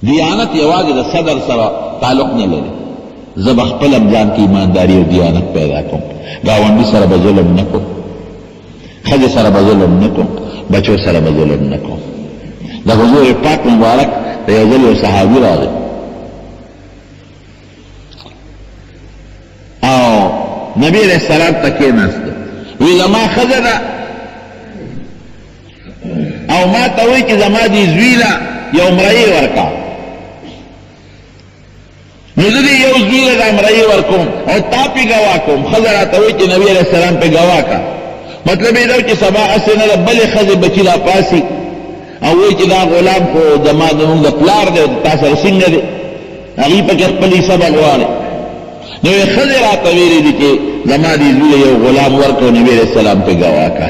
دیانت یوازې د صدر سره تعلق نه لري. زه به خپل ځان کې ایمانداري او دیانت پیدا کوم، ګاونډي سره به ظلم نه کوم، ښځې سره به ظلم نه کوم، بچو سره به ظلم نه کوم. د حضور پاک مبارک د یو ځل یو صحابي راغی او نبی علیہ السلام ته کېناست، وی زما ښځه ده او ما ته وایي چې زما دې زوی له یو مرۍ ورکا. نو زه دې یو زوی له دا مرۍ ورکوم او تا پې ګواه کوم. ښځه راته وایي چې نبي علیہ السلام پې ګواه کا. مطلب یې دا چې سبا هسې نه ده بلې ښځې بچي را پاسي او وایي چې دا غلام خو زما زموږ د پلار دی، تا سره څنګه دی، هغوی پکې خپل حصه به غواړي. نو یې ښځې راته ویلي دي چې زما دې زوی له یو غلام ورکړو، نبي علیہ السلام پې ګواه کا.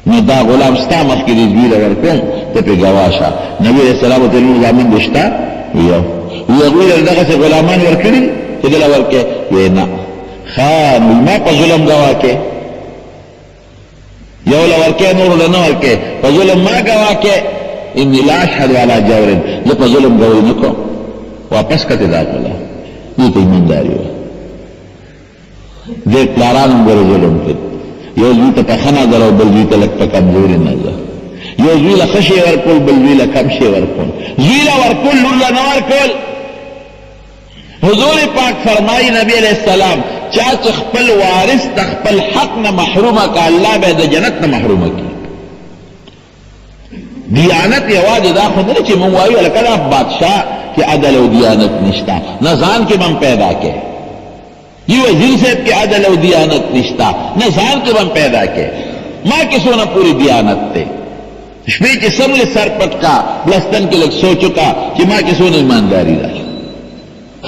نو دا غلام ستا مخکې دې زوی له ورکړم، ته پې ګواه شه. نبي علیہ السلام ورته ویل زامن دې شته؟ یو. وی هغوی له دغسې غلامان ورکړي چې دله ورکړې؟ وی نه. ښه نو ما په ظلم ګواه کې، یو له ورکې نور له نه ورکې، په ظلم ما ګواه کې. انی لا اشهد علی جور، زه په ظلم ګواهي نه کوم. واپس کړې دا غلام، دې ته ایمانداري وه. دې پلاران هم ګوره ظلم کوي، یو زوی ته په ښه نظر او بل زوی ته لږ په کمزوري نظر، یو زوی له ښه شی ورکول بل زوی له کم شی ورکول، زوی له ورکول لور له نه ورکول. حضور پاک فرمایي نبی علیہ السلام چا چې خپل وارث د خپل حق نه محرومه که الله به د جنت نه محرومه کړي. دیانت یوازې دا خو نه چې مونږ وایو لکه دا بادشاه کې عدل او دیانت نشته، نه ځان کې به پیدا کې. یہ وزیر صاحب کی عدل و دیانت نشتا، نہ ځان کې بم پیدا کې. ما کې سونه پوری دیانت ته شپې کې سمله سر پټکا بلستان کې لږ سوچو کا چې ما کې سونه ایمانداری ده،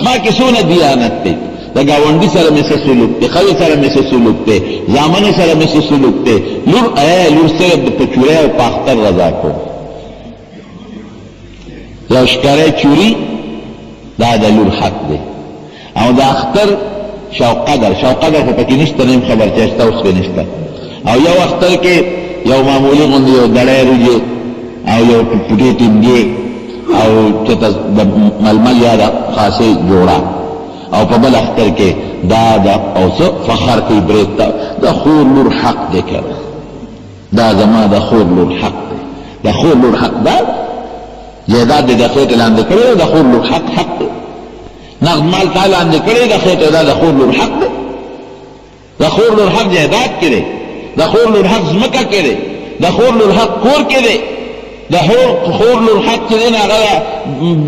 ما کې سونه دیانت ته. دا گاونډي سره مې څه سلوک دی، خلک سره مې څه سلوک دی، زامنو سره مې څه سلوک دی. لور سره د پچوړې او پاختر رضا کو یو ښکارې چوری دا د لور حق دی. او د اختر شوقدر خو پکې نشته، نیم خبر چې شته اوس کې نشته. او یو اختر کې یو معمولي غوندې یو دړی روجې او یو پټې ټینګې او چېرته د ململ یا د خاصې جوړه، او په بل اختر کې دا او څه فخر کوي برید ته د خور لور حق دی که دا زما د خور لور حق دی. د خور لور حق دا جایداد دې د خېټې لاندې کړی د خور لور حق دی. نقد مال تا لاندې کړی د خېټې دا د خور لور حق دی. د خور لور حق جایداد کې دی، د خور لور حق ځمکه کې دی، د خور لور حق کور کې دی، د خور لور حق چې دی نه هغه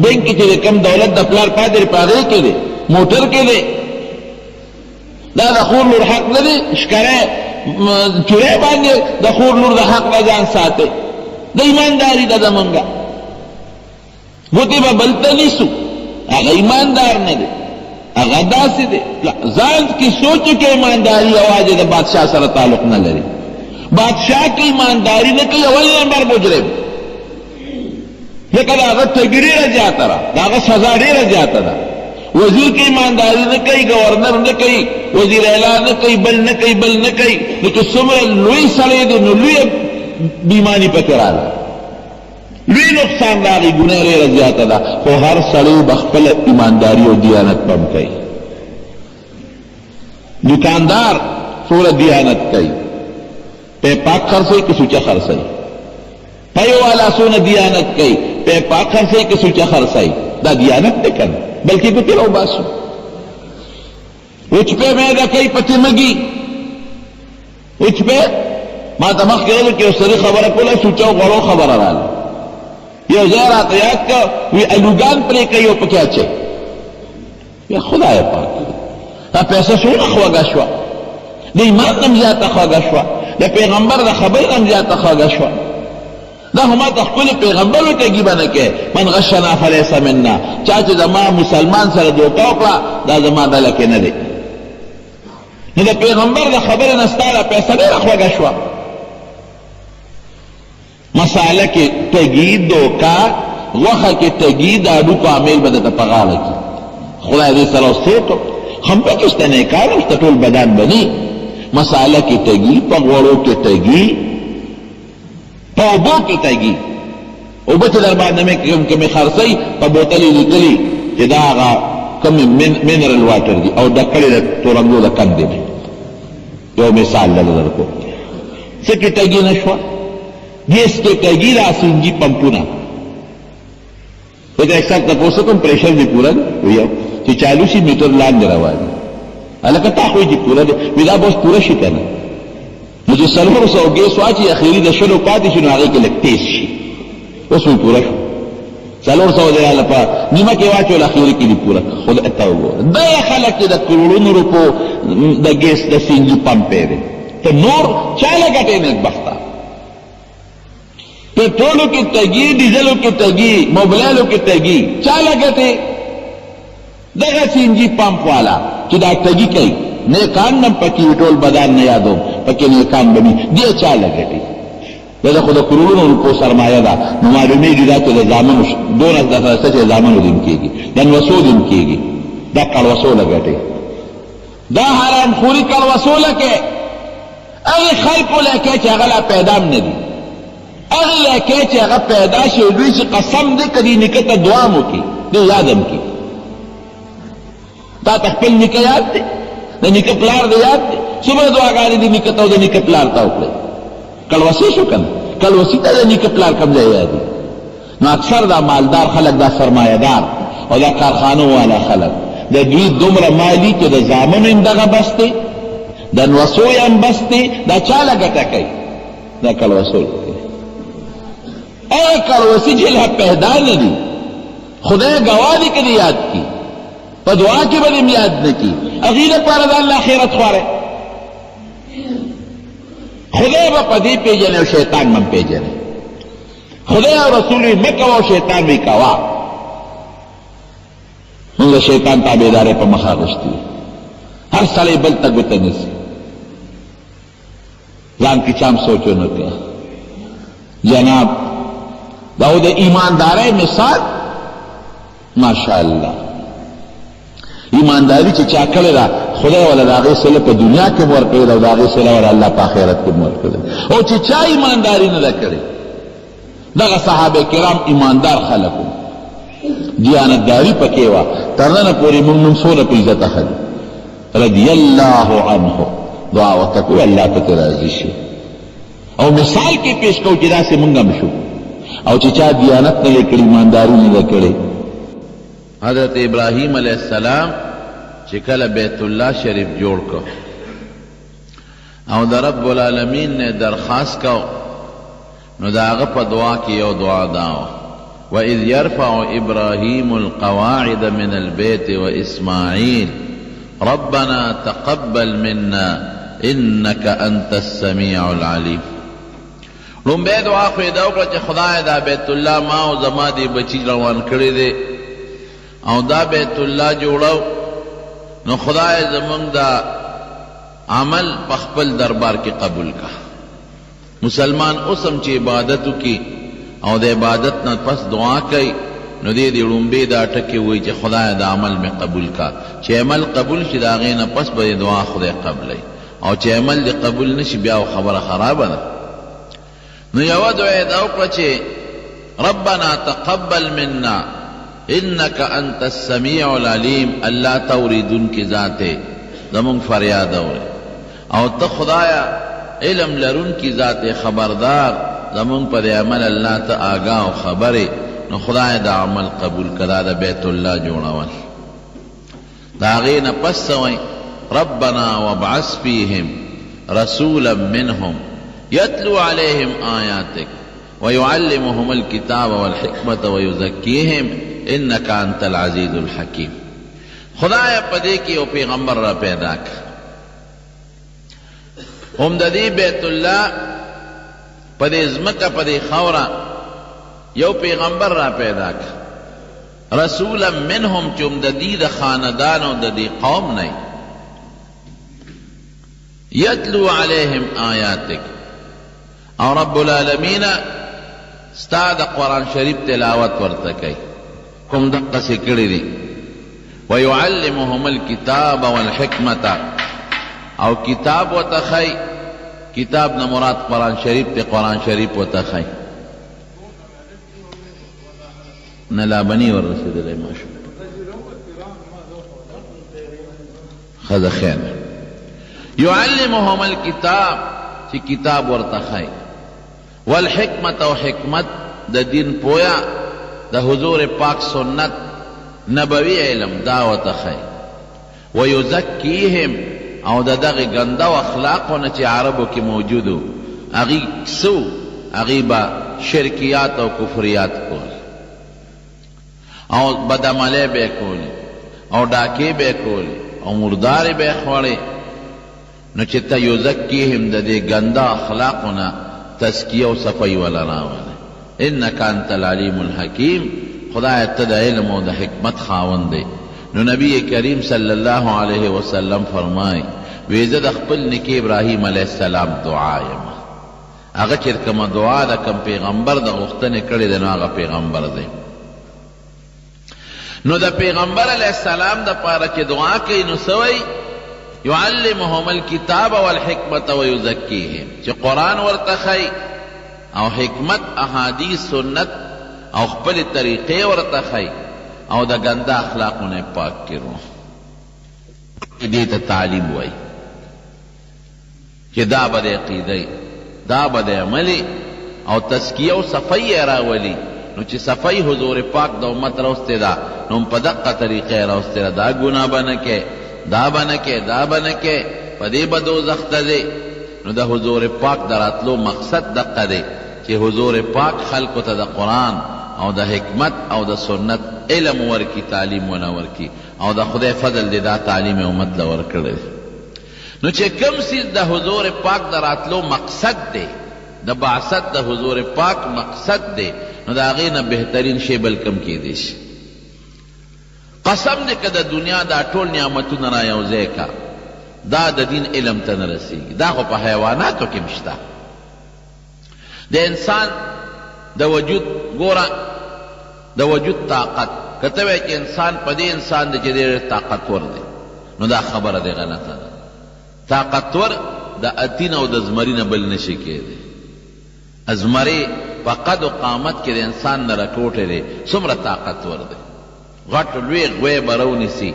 بینک کې چې دی کم دولت د پلار پاتې په هغې کې دی، موټر کې دی. دا د خور لور حق نه دی. ښکاری چوری باندې د خور لور د حق نه ځان ساتئ. د ایمانداري ده زمونږه، ګوتې به بل ته نیسو، هغه ایماندار نه دی، هغه داسې دی. ځان کې سوچو کې ایمانداري یوازې د بادشاه سره تعلق نه لري. بادشاه کې ایمانداري نه کوي، اول نمبر مجرم. ځکه د هغه ټګي ډېره زیاته ده، د هغه سزا ډېره زیاته ده. وزیر کې ایمانداري نه کوي، گورنر نه کوي، وزیر اعلی نه کوي، بل نه کوي. نو چې څومره لوی سړی دی نو لویه بیماني پکې راغله، لوی نقصان راغی، ګناه ډېره زیاته ده. خو هر سړی به خپله ایمانداري او دیانت پم کوي. دکاندار څومره دیانت کوي، پی پاک خرڅوي که سوچه خرڅوي. پی والا څونه دیانت کوي، پی پاک خرڅوي که سوچه خرڅوي. دا دیانت دی که نه، بلکې ګوتې راوباسو. وچپې میده کوي پتې مږي، وچپې ما ته مخکې راغلو کې یو سړي خبره کوله، سوچه او غوړو خبره راغله. یو ځای راته یاد که وی الوګان پرې کوي او پکې اچوي. یا خدای پاک دا پیسه څومره خوږه شوه، د ایمان نه م زیاته خوږه شوه، د پیغمبر د خبرې نه م زیاته خوږه شوه. دا هم ما ته خپل پیغمبر ورته ګیبه نه کوي، من غشنا فلیس منا. چا چې زما مسلمان سره دوکه وکړه دا زما ډله کې نه دی. نو د پیغمبر د خبرې نه ستا دا پیسه ډېره خوږه شوه. مساله کې تګي دوکه، غوښه کې تګي، د هډوکو عامل به درته په غاړه کي. خدای دې سره اوس څه وکړو، هم پکې شته نیکان هم شته، ټول بدن بني. مساله کې تګي، په غوړو کې تګي، په اوبو کې تګي، اوبه چې در باندې مې کومې خرڅوي په بوتل یې لیکلي چې دا هغه کوم منرل واټر دي او ډکړې د تورنګو د کندې دي. یو مثال درکو څه کې ټګي نه شوه، ګیس کې ټګي را سنجي پمپونه د اکثر تپوس کوم پریشر دی پورا وي چې 40 میټر لاندې روان هلکه تا خو یې پورا دی وي دا به اوس پوره شي که نه، نو چې 400 ګیس واچي اخري د 20 پاتې شي نو هغې کې لږ تیز شي، اوس وی پوره شو 400 دی راله په نیمه کې واچول اخري کې دي پوره. خدای ته وګوره دا خلک چې د کروڑونو روپو د ګیس د سینجي پمپې دی ته نور چاله ګټې نیکبخته. पेट्रोलों की तगी, डीजलों की तगी, मोबाइलों की तगी चाला गटे दगा सीएनजी पंप वाला कि दा तगी कई ने कान नम पकी टोल बदान न यादो पके ने कान बनी दिए चाला गटे दादा खुदा करोड़ों रुपयों सरमाया दा मालूमी गिरा तो जामन दो न सच जामन दिन किएगी दन वसो दिन किएगी दा कल वसोल गटे दा हराम खोरी कल वसोल के अरे खल को लेके चगला पैदाम ने दी اغلا کې چې هغه پیدا شي دوی چې قسم دې کړي نکته ته دعا مو کی دې یادم کی تا خپل نکه یاد دې د نکه پلار دې یاد دې څومره دعاګانې دې نکه ته د نکه پلار ته وکړي کلوسی شو کنه کلوسی ته د نکه پلار کوم ځای یاد دي. نو اکثر دا مالدار خلک دا سرمایه‌دار او دا کارخانو والا خلک د دوی دومره مالی چې د زامنو هم دغه بس دی د نوسو هم بس دی دا چاله ګټه کوي دا کلوسول اے کلوسی جلہ پیدا نہ دی خدا گواہ دی کدی یاد کی پا دعا کی بدیم یاد نہ کی اغیر پارد اللہ خیرت خوارے خدا با پدی پی جنے و شیطان من پی جنے خدا و رسولی مکوا و شیطان بھی کوا منگا شیطان تابیدارے پا مخارشتی ہر سالے بل تک بتنسی جان کی چام سوچو نہ کیا جناب داود ایماندار مثال ماشاءاللہ ایمانداری چې چا کړی دا خدای ولا د هغې صله په دنیا کې مو ورکړې ده او د هغې صله ولا الله په آخرت کې مو ورکړې او چې چا ایمانداري نه ده کړې دغه صحابه کرام ایماندار خلک وو دیانتداري پکې وه تر ننه پورې موږ نن څونه په عزت اخلي رضی الله عنه دعا ورته کوو الله ته ترې راضي شي او مثال کې پیش کوو چې داسې موږ هم شو او چې چا دیانت نه کړي ایمانداري نه کړي. حضرت ابراہیم علیہ السلام چې کله بیت الله شریف جوړ کو او د رب العالمین نے درخواست کو نو دا هغه په دعا کې یو دعا دا وَإِذْ يَرْفَعُ إِبْرَاهِيمُ الْقَوَاعِدَ مِنَ الْبَيْتِ وَإِسْمَاعِيلُ رَبَّنَا تَقَبَّلْ مِنَّا إِنَّكَ أَنْتَ السَّمِيعُ الْعَلِيمُ. لومبه دعا خو یې دا وکړه چې خدای دا بیت الله ما او زما دې بچي روان کړی دی او دا بیت الله جوړو نو خدای زمونږ دا عمل په خپل دربار کې قبول کا. مسلمان اوسم چې عبادت وکړي او د عبادت نه پس دعا کوي نو دې لومبه دا ټکي وایي چې خدای دا عمل مې قبول کا. چې عمل قبول شي د هغې نه پس به دعا خدای قبلوي او چې عمل دې قبول نشي بیا خبره خرابه ده. نو یو دعا دا وکړه چې ربنا تقبل منا انك انت السميع العليم الله توریدون کی ذات زمون فریاد اوري او ته خدایا علم لرون کی ذات خبردار زمون پر عمل الله ته آگاه او خبره نو خدای دا عمل قبول کړه دا بیت الله جوړول دا غینه پس وای ربنا وابعث فيهم رسولا منهم يتلو عليهم آياتك ويعلمهم الكتاب والحكمة ويزكيهم إنك أنت العزيز الحكيم. خدای پدې کې یو پیغمبر را پیدا کړ هم د دې بیت الله پدې ځمکه پدې خاوره یو پیغمبر را پیدا کړ رسولا منهم چې هم د دې د خاندان او د دې قوم نه يتلو عليهم آياتك او رب العالمین ستا د قرآن شریف تلاوت ورته کوي کوم دقسې کړي دي ويعلمهم الكتاب والحکمة او کتاب ورته ښیي کتاب نه مراد قرآن شریف ته قرآن شریف ورته ښیي نه لا بني ورسېدلی ماشوم ښه خیر یعلمهم الکتاب چې کتاب ورته ښایي والحکمت او حکمت د دین پویا د حضور پاک سنت نبوي علم دا ورته ښایي ویزکیهم او د دغې ګنده و اخلاقونه چې عربو کې موجودو هغې سو هغې به شرکیات او کفریات کول او بدعملۍ به یې کولې او ډاکې به یې کولې او مردارې به یې خوړې نو چې ته یزکیهم د دې ګنده اخلاقونه تزکیه او صفایي وله راولې انک انت العلیم الحکیم خدای ته د علم او د حکمت خاوند دی نو نبی کریم صلی الله علیه وسلم فرمای وی زه د خپل نیکي ابراهیم علیه السلام دعا یم هغه چې کومه دعا د کوم پیغمبر د غوښتنې کړې ده نو هغه پیغمبر دی نو د پیغمبر علیه السلام دپاره چې دعا کوي نو څه وایي یعلمهم الکتاب والحکمت ویزکیهم چې قرآن ورته ښایي او حکمت احادیث سنت او خپلې طریقې ورته ښایي او د ګنده اخلاقونه پاک کړو دې ته تعلیم وایي چې دا به د عقیدې دا به د عملي او تزکیه او صفایي یې راولي نو چې صفایي حضور پاک د امت راوستې ده نو په دقه طریقه یې راوستې ده دا ګناه به نه کې دا به نه کې دا به نه کې په دې به دوزخ ته ځې نو د حضور پاک د راتلو مقصد دقه دی چې حضور پاک خلکو ته د قرآن او د حکمت او د سنت علم ورکی تعلیم ونه ورکی او د خدای فضل دی دا تعلیم امت له ورکړی نو چې کوم څیز د حضور پاک د راتلو مقصد دی د بعثت د حضور پاک مقصد دی نو د هغې نه بهترین شی بل کم کیدی شي قسم دی که د دنیا دا ټول نعمتونه را یوځای کا دا د دین علم ته نه رسیږي دا خو په حیواناتو کې هم شته د انسان د وجود ګوره د وجود طاقت که ته وایې چې انسان په دې انسان دی چې ډېر طاقتور دی نو دا خبره دی غلطه ده طاقتور د اتین او د زمري نه بل نشي کېدی زمری په قد و قامت کې د انسان نه راټوټی دی څومره طاقتور دی غټ لوی غوی به راونیسي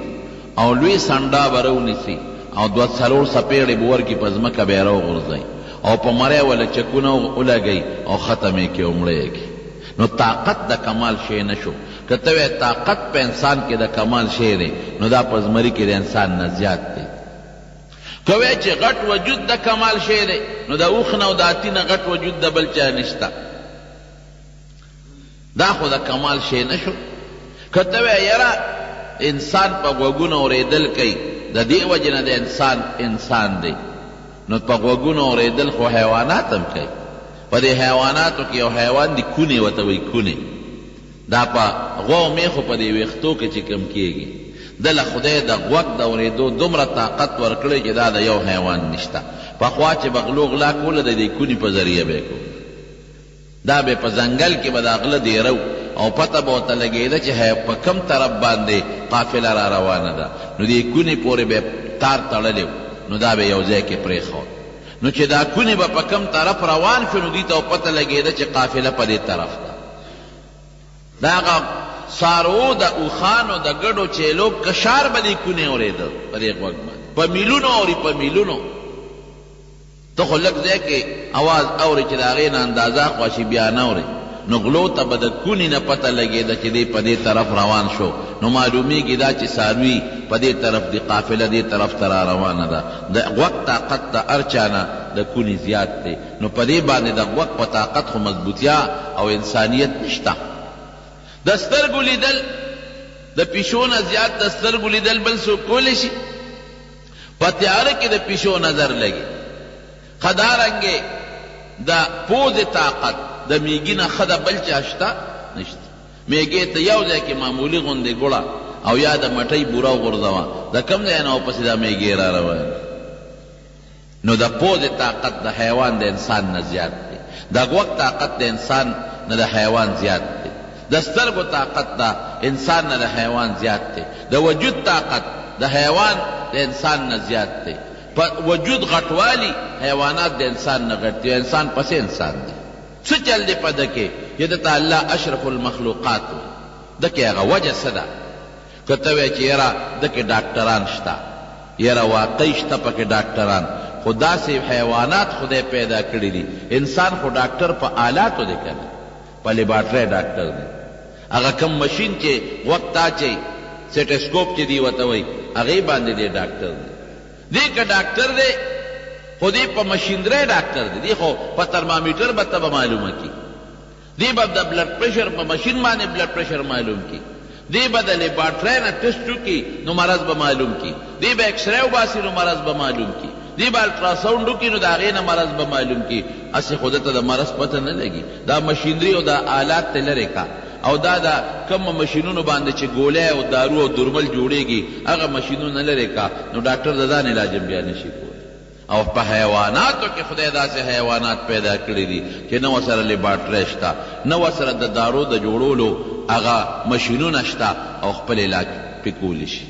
او لوی سنډا به راونیسي او دوه څلور څپېړې به ورکړي په ځمکه به یې راوغورځوي او په مری وله چکونه ولګوي او ختم یې کړي او مړه یې کړي نو طاقت د کمال شی نه شو که ته وایې طاقت په انسان کې د کمال شی دی نو دا په زمري کې د انسان نه زیات دی که وایې چې غټ وجود د کمال شی دی نو د اوښ نه او د اتي نه غټ وجود د بل چا نشته دا خو د کمال شی نه شو که ته وایې یاره انسان په غوږونه اورېدل کوي د دې وجې نه د انسان دی نو په غوږونو اورېدل خو حیوانات هم کوي په دې حیواناتو کې یو حیوان دی کونې ورته وایي کونې دا په غوا میخو په دې ویښتو کې چې کم کېږي دله خدای د غوږ د اورېدو دومره طاقت ورکړی چې دا د یو حیوان نشته پخوا چې به غلو غلا کوله د دې کونې په ذریعه به یې کو دا به په ځنګل کې به د غله دیرو او پته به ورته لګېده چې په کم طرف باندې قافله را روانه ده نو دې کونې پورې به تار تړلی نو دا به یو ځای کې پرېښود نو چې دا کونې به په کم طرف روان شو نو دوی ته پته لګېده چې قافله په دې طرف ده د هغه څاروو د اوښانو د ګډو چیلو کشار به دې کونې اورېده په دې غوږ باندې په میلونو اوري په میلونو ته خو لږ ځای کې اواز اوري چې د هغې نه اندازه خواشي بیا نه اوري نو غلو ته به د کونې نه پته لګېده چې دی په دې طرف روان شو نو معلومیږي دا چې څاروي په دې طرف دی قافله دې طرف ته را روانه ده د غوږ طاقت د هر چا نه د کونې زیات دی نو په دې باندې د غوږ په طاقت خو مضبوطیا او انسانیت نشته د سترګو لیدل د پیشو نه زیات د سترګو لیدل بل څوک کولی شي په تیاره کې د پیشو نظر لګي ښه دارنګې د پوزې طاقت د میږي نه ښه د بل چا شته نشته میږې ته یو ځای کې معمولي غوندې ګوړه او یا د مټۍ بوره وغورځوه د کوم ځای نه ورپسې دا میږې را روان نو د پوزې طاقت د حیوان د انسان نه زیات دی د غوږ طاقت د انسان نه د حیوان زیات دی د سترګو طاقت د انسان نه د حیوان زیات دی د وجود طاقت د حیوان د انسان نه زیات دی په وجود غټوالی حیوانات د انسان نه غټ دی انسان پسې انسان دی څه چل دی په ده کې چې دته الله اشرف المخلوقات دکې هغه وجه څه ده؟ که ته وایې چې یاره دکې ډاکټران شته، یاره واقعي شته پکې ډاکټران، خو داسې حیوانات خدای پیدا کړي دي. انسان خو ډاکټر په آلاتو دی که نه، په لیبارټرۍ ډاکټر دی. هغه کم مشین چې وخت اچوي سیټسکوپ چې دی ورته وایي، هغې باندې دی ډاکټر دی. دی که ډاکټر دی خو دی په مشینرۍ ډاکټر دی، دی خو په ترمامیټر به ته به معلومه کی، دی به د بلډ پریشر په مشین باندې بلډ پریشر معلوم کی، دی به د لیبارټرۍ نه ټسټ وکړي نو مرض به معلوم کی، دی به ایکسرې وباسي نو مرض به معلوم کی، دی به الټراساونډ وکړي نو د هغې نه مرض به معلوم کی. هسې خو دته د مرض پته نه لګي. دا مشینري او دا آلات ته لرې کا، او دا د کم مشینونو باندې چې ګولۍ او دارو او درمل جوړېږي هغه مشینونه لرې کا، نو ډاکټر د ځان علاج بیا نشي کولی. او په حیواناتو کې خدای داسې حیوانات پیدا کړي دي چې نه ورسره لیبارټرۍ شته، نه ورسره د دارو د جوړولو هغه مشینونه شته، او خپل علاج پې کولی شي.